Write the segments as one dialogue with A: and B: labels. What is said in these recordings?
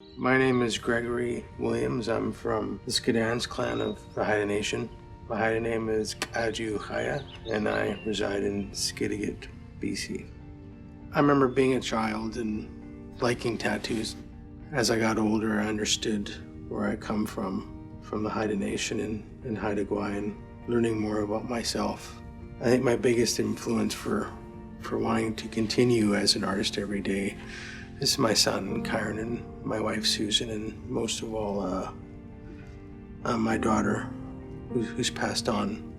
A: My name is Gregory Williams. I'm from the Skedans clan of the Haida Nation. My Haida name is Asia Youngman, and I reside in Skedans, BC. I remember being a child and liking tattoos. As I got older, I understood where I come from the Haida Nation and Haida and learning more about myself. I think my biggest influence for wanting to continue as an artist every day is my son, Kayren, and my wife, Susan, and most of all, my daughter, who's passed on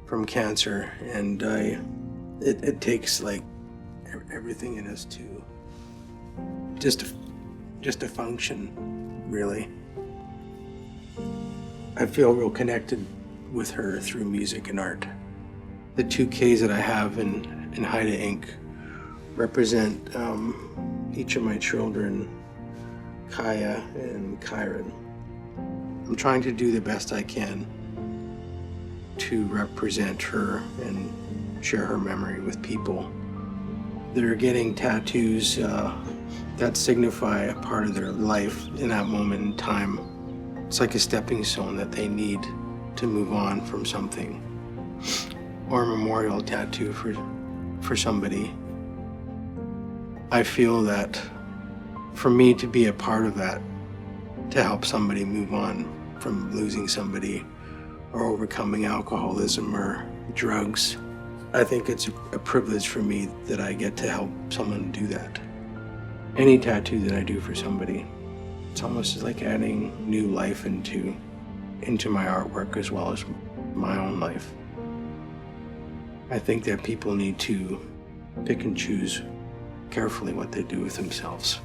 A: from cancer. And it takes like everything in us to just to function, really. I feel real connected with her through music and art. The two Ks that I have in Haida Inc. represent each of my children, Kaya and Kayren. I'm trying to do the best I can to represent her and share her memory with people. They're getting tattoos that signify a part of their life in that moment in time. It's like a stepping stone that they need to move on from something, or a memorial tattoo for somebody. I feel that for me to be a part of that, to help somebody move on from losing somebody or overcoming alcoholism or drugs, I think it's a privilege for me that I get to help someone do that. Any tattoo that I do for somebody, it's almost like adding new life into my artwork as well as my own life. I think that people need to pick and choose carefully what they do with themselves,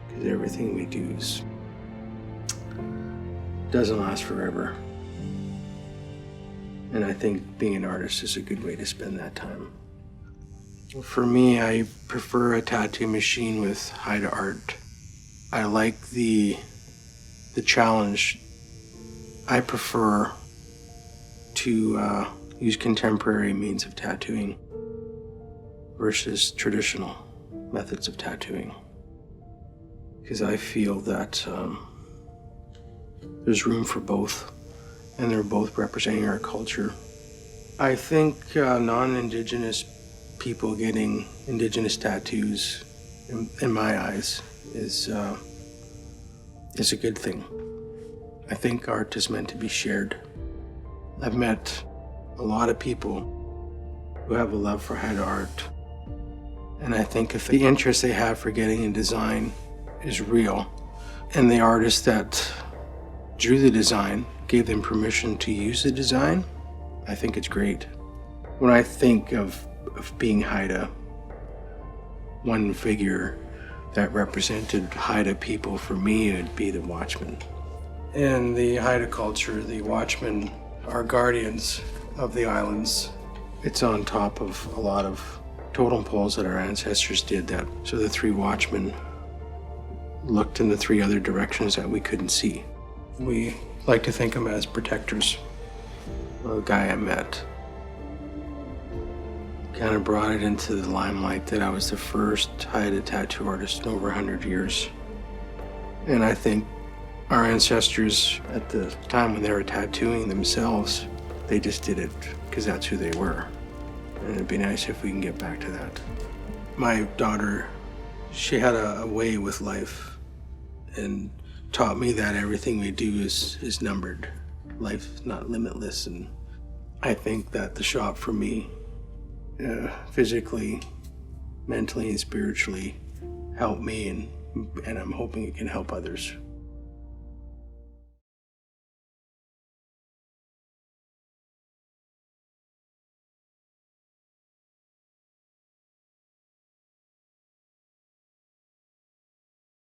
A: because everything we do doesn't last forever. And I think being an artist is a good way to spend that time. For me, I prefer a tattoo machine with Haida art. I like the challenge. I prefer to use contemporary means of tattooing versus traditional methods of tattooing, because I feel that there's room for both, and they're both representing our culture. I think non-Indigenous people getting Indigenous tattoos, in my eyes, is a good thing. I think art is meant to be shared. I've met a lot of people who have a love for Haida art, and I think if the interest they have for getting in design is real, and the artist that drew the design gave them permission to use the design, I think it's great. When I think of being Haida, one figure that represented Haida people for me would be the Watchman. In the Haida culture, the Watchmen are guardians of the islands. It's on top of a lot of totem poles that our ancestors did that, so the three Watchmen looked in the three other directions that we couldn't see. We like to think of them as protectors. The guy I met kind of brought it into the limelight that I was the first Haida tattoo artist in over 100 years. And I think our ancestors at the time when they were tattooing themselves, they just did it because that's who they were. And it'd be nice if we can get back to that. My daughter, she had a way with life and taught me that everything we do is numbered. Life's not limitless, and I think that the shop for me, physically, mentally, and spiritually, helped me, and I'm hoping it can help others.